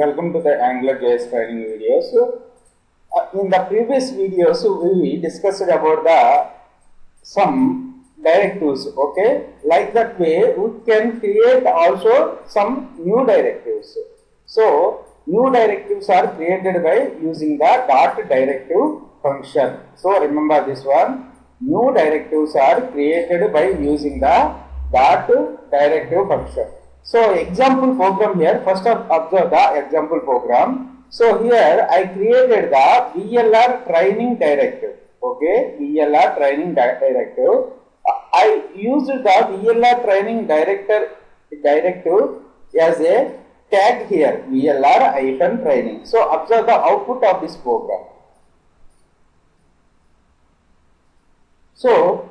Welcome to the AngularJS training videos. In the previous videos, we discussed about some directives. Okay, like that way we can create also some new directives. So new directives are created by using the dot directive function. So remember this one. New directives are created by using the dot directive function. So example program here, first observe the example program. So here I created the VLR training directive. Okay, VLR training directive. I used the VLR training directive as a tag here, VLR training. So observe the output of this program. So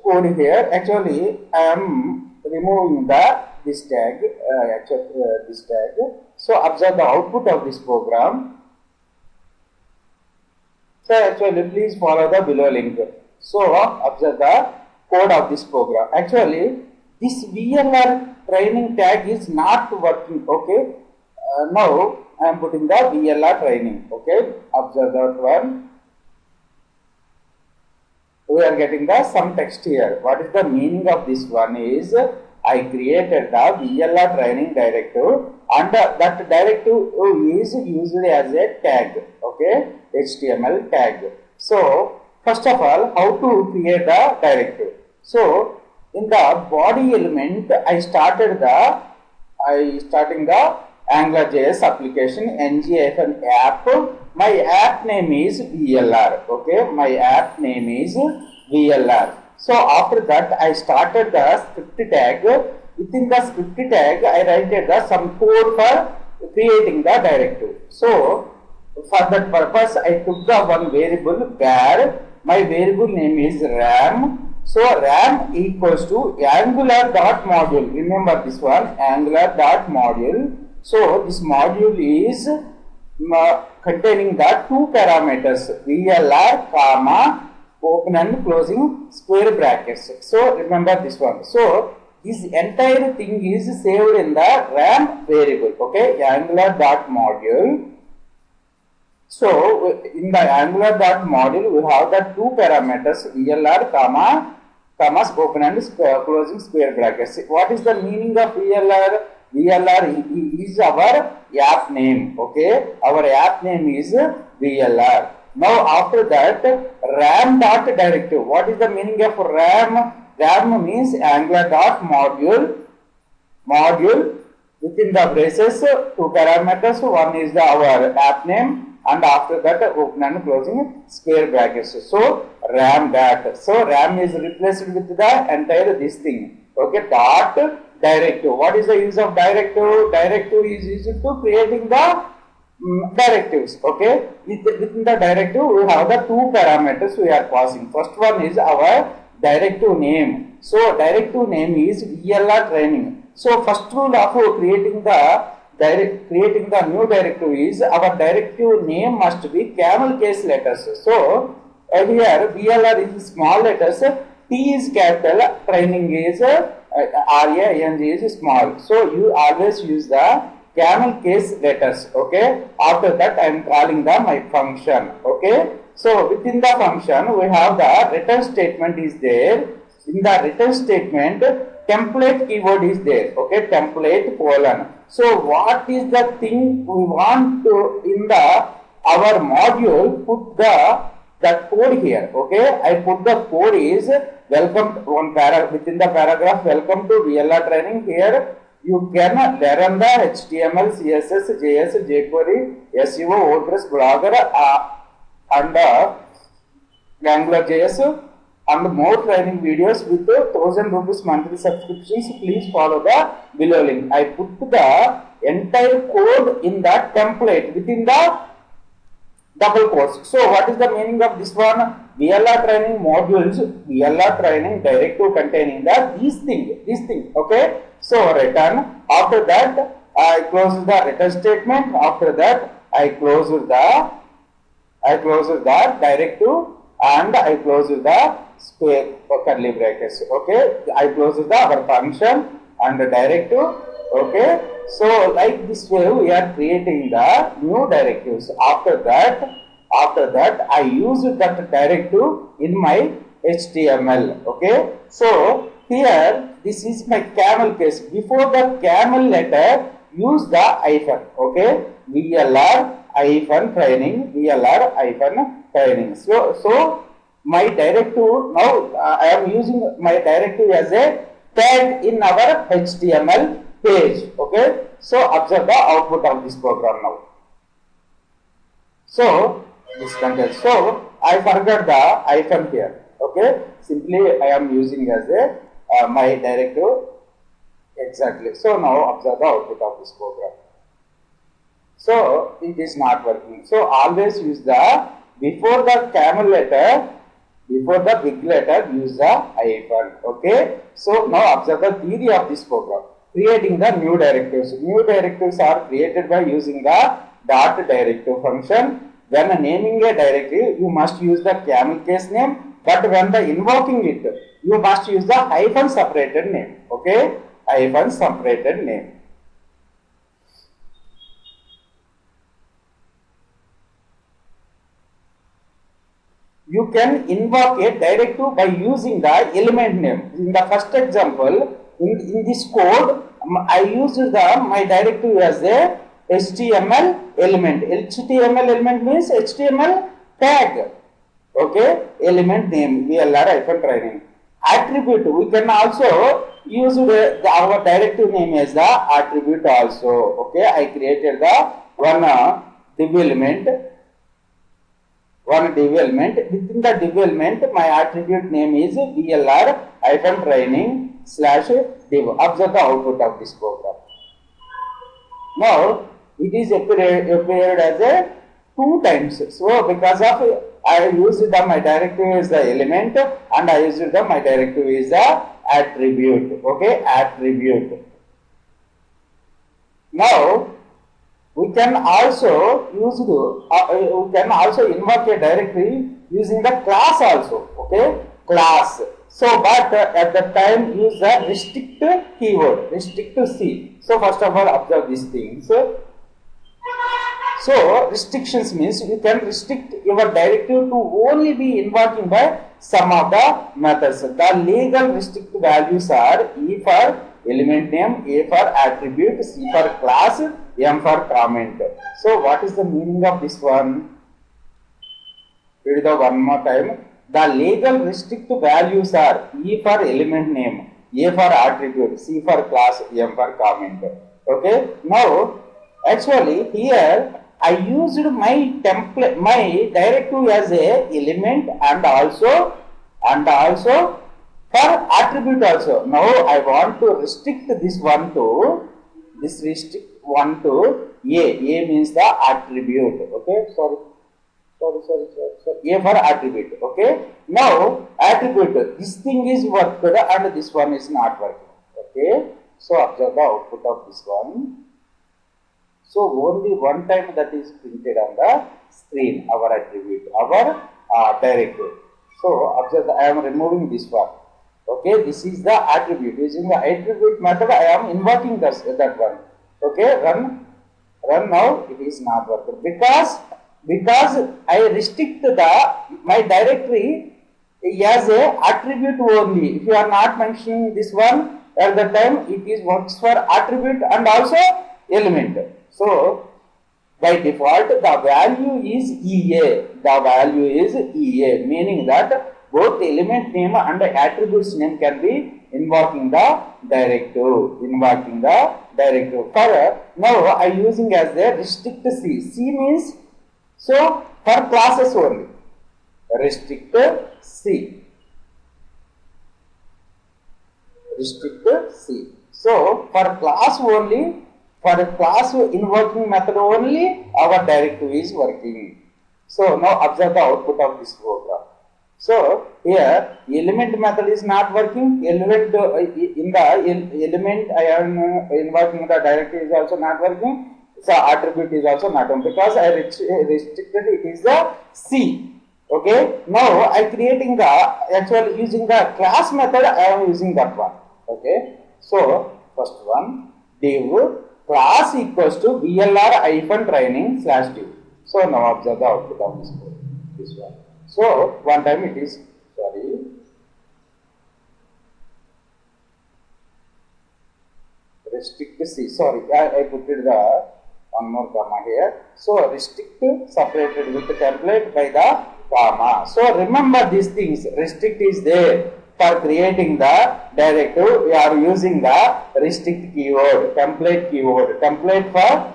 code here, actually I am removing this tag, this tag. So observe the output of this program. So actually please follow the below link. So observe the code of this program. Actually this VLR training tag is not working. Okay, now I am putting the VLR training. Okay, observe that one. We are getting the some text here. What is the meaning of this one is, I created the VLR training directive and that directive is used as a tag, okay, HTML tag. So first of all, how to create the directive? So in the body element, I starting the AngularJS application ng-app. My app name is VLR. Okay, my app name is VLR. So after that, I started the script tag. Within the script tag, I write some code for creating the directive. So for that purpose, I took the one variable where my variable name is RAM. So RAM equals to Angular.module. Remember this one, Angular.module. So this module is containing the two parameters, VLR, comma, open and closing square brackets. So remember this one. So this entire thing is saved in the RAM variable. Okay, Angular.module. So in the Angular.module we have the two parameters, VLR, comma, open and closing square brackets. What is the meaning of VLR? VLR is our app name. Okay, our app name is VLR. Now after that, RAM.directive. What is the meaning of RAM? RAM means Angular.module. Module within the braces, two parameters. One is our app name, and after that open and closing square brackets. So RAM dot. So RAM is replaced with the entire this thing. Okay, dot directive. What is the use of directive? Directive is used to creating the directives. Okay, within the directive we have the two parameters we are passing. First one is our directive name. So directive name is VLR training. So first rule of creating the new directive is our directive name must be camel case letters. So here VLR is small letters, T is capital, training is RAING is small. So you always use the camel case letters. Okay, after that I am calling my function. Okay, so within the function we have the return statement is there. In the return statement, template keyword is there. Okay, template colon. So what is the thing we want to in our module put that code here. Okay, I put the code is welcome within the paragraph, welcome to VLR training. Here you can learn the HTML, CSS, JS, jQuery, SEO, WordPress, Blogger and AngularJS and more training videos with 1000 rupees monthly subscriptions. Please follow the below link. I put the entire code in that template within the double quotes. So what is the meaning of this one? VLR training modules, VLR training directive containing this thing. Okay, so return. After that I close the return statement. After that I close the directive and I close the square curly brackets. Okay, I close our function and the directive. Okay, So like this way we are creating the new directives. After that I use that directive in my HTML. Okay, so here this is my camel case. Before the camel letter use the hyphen. Okay, VLR hyphen training, VLR hyphen training. So my directive now I am using my directive as a tag in our HTML page. Okay, so observe the output of this program now. So this content, so I forgot the hyphen here. Okay, simply I am using as a my directive. Exactly, so now observe the output of this program. So it is not working. So always use the before the camel letter, before the big letter, use the hyphen. Okay, so now observe the theory of this program. Creating the new directives. New directives are created by using the dot directive function. When naming a directive, you must use the camel case name, but when the invoking it, you must use the hyphen separated name. Okay, hyphen separated name. You can invoke a directive by using the element name. In the first example, in this code, I used my directive as a HTML element. HTML element means HTML tag. Okay, element name VLR hyphen training. Attribute, we can also use our directive name as the attribute also. Okay, I created the one div element. One div element. Within the div element, my attribute name is VLR hyphen training slash div. Observe the output of this program. Now it is appeared as a 2 times. So because of I used my directive is the element and I used my directive is the attribute. Okay, attribute. Now we can also use we can also invoke a directory using the class also. Okay, class. So but at the time use the restrict keyword, restrict to C. So first of all observe these things. So restrictions means you can restrict your directive to only be invoking by some of the methods. The legal restrict values are E for element name, A for attribute, C for class, M for comment. So what is the meaning of this one? Read it one more time. The legal restrict values are E for element name, A for attribute, C for class, M for comment. Okay. Now actually here I used my template, my directive as a element and also for attribute also. Now I want to restrict this one to A. A means the attribute. Okay, sorry. A for attribute. Okay. Now attribute, this thing is worked and this one is not working. Okay. So observe the output of this one. So only one time that is printed on the screen, our attribute, our directive. So observe, I am removing this one. Okay, this is the attribute. Using the attribute method, I am invoking that one. Okay, run now. It is not working because I restrict my directory as a attribute only. If you are not mentioning this one at the time, it is works for attribute and also element. So by default the value is EA. The value is EA, meaning that both element name and attributes name can be invoking the directive. For now I using as the restrict C. C means so for classes only. Restrict C. Restrict C. So for class only. For the class invoking method only, our directive is working. So now observe the output of this program. So here element method is not working. Element in the element I am invoking the directive is also not working. So attribute is also not working because I restricted it is the C. Okay. Now I creating the actually using the class method. I am using that one. Okay. So first one div class equals to VLR hyphen training slash div. So now observe the output of this code. This one. So one time it is restrict C. Sorry, I put it the one more comma here. So restrict separated with the template by the comma. So remember these things. Restrict is there for creating the directive. We are using the restrict keyword, template keyword, template for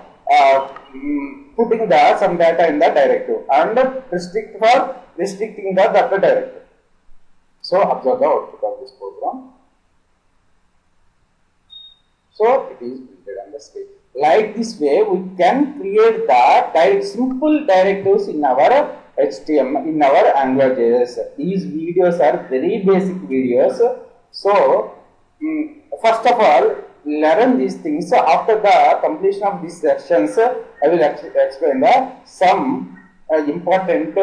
putting the some data in the directive, and restrict for restricting the data directive. So observe the output of this program. So it is printed on the screen. Like this way, we can create the simple directives in our HTML, in our AngularJS. These videos are very basic videos. So first of all, learn these things. So after the completion of these sections, I will explain the some important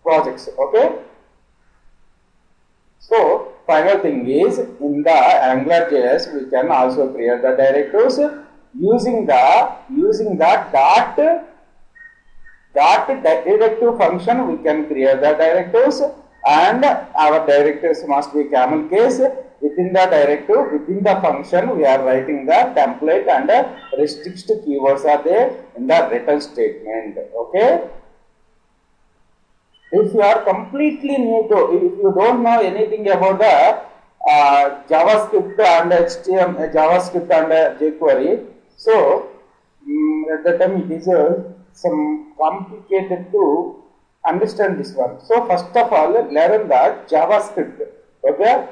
projects. Okay. So final thing is, in the AngularJS we can also create the directives using the dot directive function. We can create the directives, and our directives must be camel case. Within the directive, within the function, we are writing the template, and restrict keywords are there in the return statement. Okay. If you are completely new to, if you don't know anything about the JavaScript and HTML, JavaScript and jQuery, so at the time it is some complicated to understand this one. So first of all, learn the JavaScript. Okay,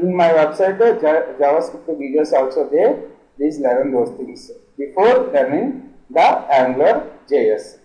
in my website JavaScript videos also there. Please learn those things before learning the AngularJS.